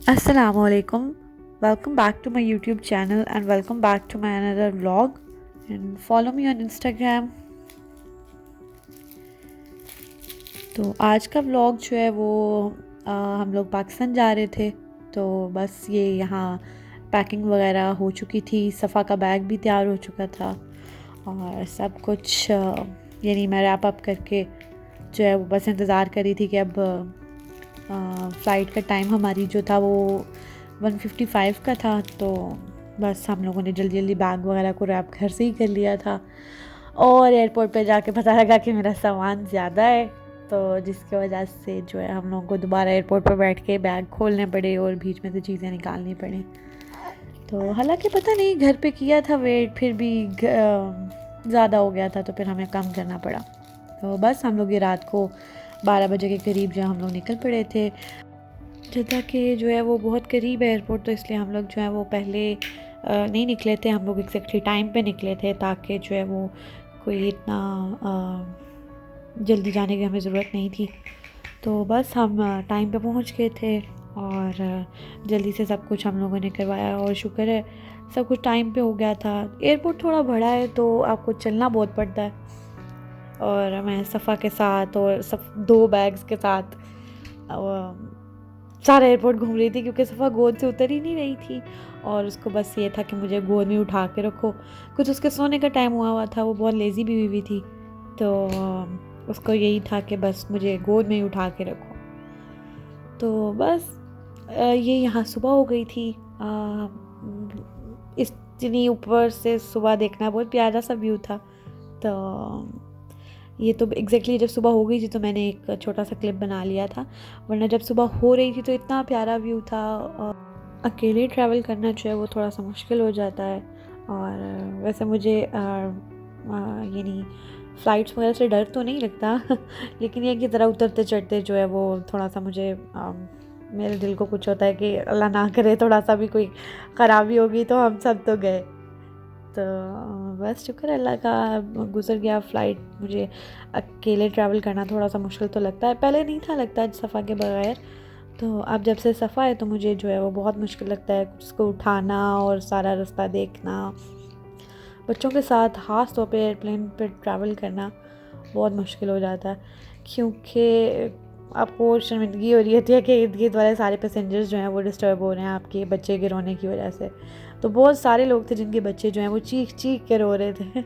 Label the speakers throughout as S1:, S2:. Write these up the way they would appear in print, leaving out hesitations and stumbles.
S1: Assalamualaikum. Welcome back to my YouTube channel and welcome back to my another vlog. And follow me on Instagram. तो आज का vlog जो है वो हम लोग पाकिस्तान जा रहे थे। तो बस ये यहाँ पैकिंग वगैरह हो चुकी थी, सफ़ा का बैग भी तैयार हो चुका था और सब कुछ यानी मैं रैप अप करके जो है वो बस इंतज़ार कर रही थी कि अब फ़्लाइट का टाइम हमारी जो था वो 1:55 का था। तो बस हम लोगों ने जल्दी जल्दी बैग वगैरह को रैप घर से ही कर लिया था और एयरपोर्ट पे जाके पता लगा कि मेरा सामान ज़्यादा है, तो जिसकी वजह से जो है हम लोगों को दोबारा एयरपोर्ट पर बैठ के बैग खोलने पड़े और बीच में से चीज़ें निकालनी पड़ी। तो हालांकि पता नहीं घर पे किया था वेट, फिर भी ज़्यादा हो गया था तो फिर हमें कम करना पड़ा। तो बस हम लोग ये रात को 12 बजे के करीब जो हम लोग निकल पड़े थे। जद्दा के जो है वो बहुत करीब है एयरपोर्ट, तो इसलिए हम लोग जो है वो पहले नहीं निकले थे। हम लोग एग्जैक्टली टाइम पे निकले थे ताकि जो है वो कोई इतना जल्दी जाने की हमें ज़रूरत नहीं थी। तो बस हम टाइम पे पहुंच गए थे और जल्दी से सब कुछ हम लोगों ने करवाया और शुक्र है सब कुछ टाइम पे हो गया था। एयरपोर्ट थोड़ा बड़ा है तो आपको चलना बहुत पड़ता है और मैं सफ़ा के साथ और सब 2 बैग्स के साथ सारा एयरपोर्ट घूम रही थी क्योंकि सफ़ा गोद से उतर ही नहीं रही थी और उसको बस ये था कि मुझे गोद में उठा के रखो। कुछ उसके सोने का टाइम हुआ था, वो बहुत लेज़ी भी हुई थी, तो उसको यही था कि बस मुझे गोद में ही उठा के रखो। तो बस ये यहाँ सुबह हो गई थी। इतनी ऊपर से सुबह देखना बहुत प्यारा सा व्यू था। तो ये तो एग्जैक्टली जब सुबह हो गई थी तो मैंने एक छोटा सा क्लिप बना लिया था, वरना जब सुबह हो रही थी तो इतना प्यारा व्यू था। अकेले ट्रैवल करना जो है वो थोड़ा सा मुश्किल हो जाता है और वैसे मुझे यानी फ़्लाइट्स वगैरह से डर तो नहीं लगता लेकिन ये कि ज़रा उतरते चढ़ते जो है वो थोड़ा सा मुझे मेरे दिल को कुछ होता है कि अल्लाह ना करे थोड़ा सा भी कोई ख़राबी होगी तो हम सब तो गए। तो बस शुक्र अल्लाह का गुज़र गया फ़्लाइट। मुझे अकेले ट्रैवल करना थोड़ा सा मुश्किल तो लगता है, पहले नहीं था लगता सफ़ा के बगैर, तो अब जब से सफ़ा है तो मुझे जो है वो बहुत मुश्किल लगता है उसको उठाना और सारा रास्ता देखना। बच्चों के साथ ख़ास तौर पे एयरप्लेन पर ट्रैवल करना बहुत मुश्किल हो जाता है क्योंकि आपको शर्मिंदगी हो रही होती है कि इर्द गिर्द वाले सारे पैसेंजर्स जो हैं वो डिस्टर्ब हो रहे हैं आपके बच्चे के रोने की वजह से। तो बहुत सारे लोग थे जिनके बच्चे जो हैं वो चीख चीख के रो रहे थे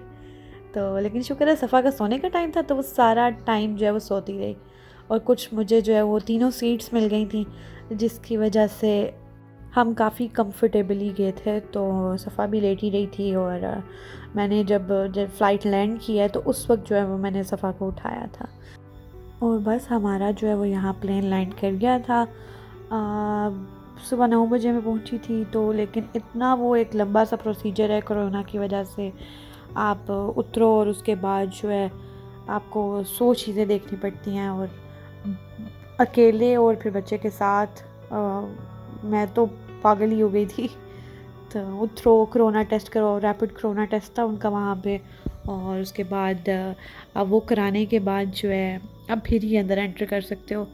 S1: तो लेकिन शुक्र है सफ़ा का सोने का टाइम था तो वो सारा टाइम जो है वो सोती रही और कुछ मुझे जो है वो तीनों सीट्स मिल गई थी जिसकी वजह से हम काफ़ी कंफर्टेबली गए थे। तो सफ़ा भी लेटी रही थी और मैंने जब फ़्लाइट लैंड किया है तो उस वक्त जो है वो मैंने सफ़ा को उठाया था और बस हमारा जो है वो यहाँ प्लेन लैंड कर गया था। सुबह 9 बजे मैं पहुँची थी, तो लेकिन इतना वो एक लंबा सा प्रोसीजर है कोरोना की वजह से। आप उतरो और उसके बाद जो है आपको 100 चीज़ें देखनी पड़ती हैं और अकेले और फिर बच्चे के साथ मैं तो पागल ही हो गई थी। तो उतरो, कोरोना टेस्ट करो, रैपिड कोरोना टेस्ट था उनका वहाँ पे और उसके बाद अब वो कराने के बाद जो है अब फिर ही अंदर एंटर कर सकते हो।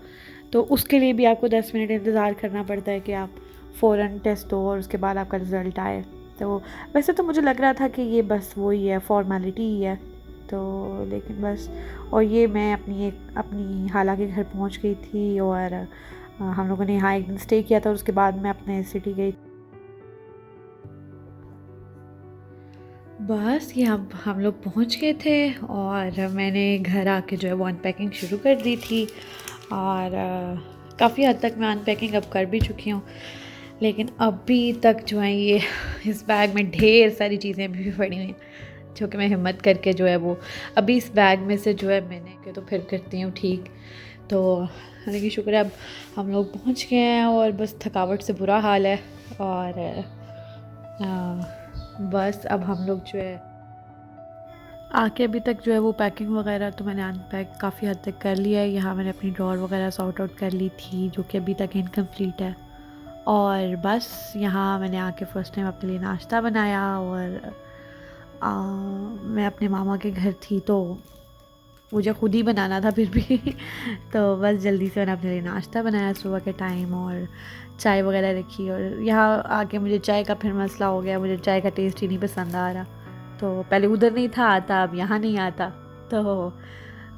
S1: तो उसके लिए भी आपको 10 मिनट इंतज़ार करना पड़ता है कि आप फ़ौरन टेस्ट हो और उसके बाद आपका रिज़ल्ट आए। तो वैसे तो मुझे लग रहा था कि ये बस वही है, फॉर्मेलिटी ही है, तो लेकिन बस और ये मैं अपनी खाला के घर पहुंच गई थी और हम लोगों ने यहाँ एक दिन स्टे किया था और उसके बाद मैं अपने सिटी गई। बस ये हम लोग पहुंच गए थे और मैंने घर आके जो है वो अनपैकिंग शुरू कर दी थी और काफ़ी हद तक मैं अनपैकिंग अब कर भी चुकी हूँ, लेकिन अभी तक जो है ये इस बैग में ढेर सारी चीज़ें अभी भी पड़ी हुई हैं जो कि मैं हिम्मत करके जो है वो अभी इस बैग में से जो है मैंने के तो फिर करती हूँ ठीक। तो लेकिन शुक्र है अब हम लोग पहुँच गए हैं और बस थकावट से बुरा हाल है और बस अब हम लोग जो है आके अभी तक जो है वो पैकिंग वगैरह तो मैंने अनपैक काफ़ी हद तक कर लिया है। यहाँ मैंने अपनी ड्रॉर वगैरह सॉर्ट आउट कर ली थी जो कि अभी तक इनकम्प्लीट है और बस यहाँ मैंने आके फ़र्स्ट टाइम अपने लिए नाश्ता बनाया और मैं अपने मामा के घर थी तो मुझे खुद ही बनाना था फिर भी तो बस जल्दी से मैंने अपने लिए नाश्ता बनाया सुबह के टाइम और चाय वगैरह रखी। और यहाँ आके मुझे चाय का फिर मसला हो गया, मुझे चाय का टेस्ट ही नहीं पसंद आ रहा। तो पहले उधर नहीं था आता, अब यहाँ नहीं आता। तो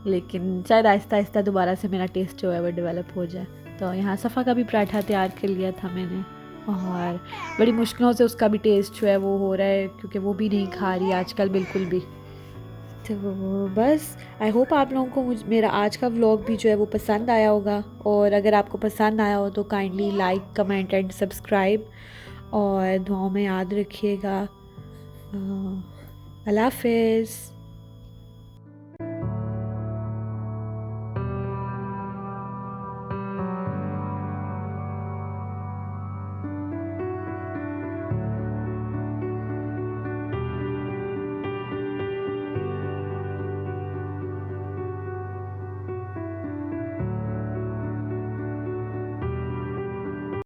S1: लेकिन शायद आहिस्ता आहिस्ता दोबारा से मेरा टेस्ट जो है वो डेवलप हो जाए। तो यहाँ सफ़ा का भी पराठा तैयार कर लिया था मैंने, और बड़ी मुश्किलों से उसका भी टेस्ट जो है वो हो रहा है, क्योंकि वो भी नहीं खा रही आजकल बिल्कुल भी। तो बस आई होप आप लोगों को मेरा आज का व्लॉग भी जो है वो पसंद आया होगा। और अगर आपको पसंद आया हो तो kindly like, comment and subscribe, और दुआओं में याद रखिएगा। अल्लाह हाफ़िज़।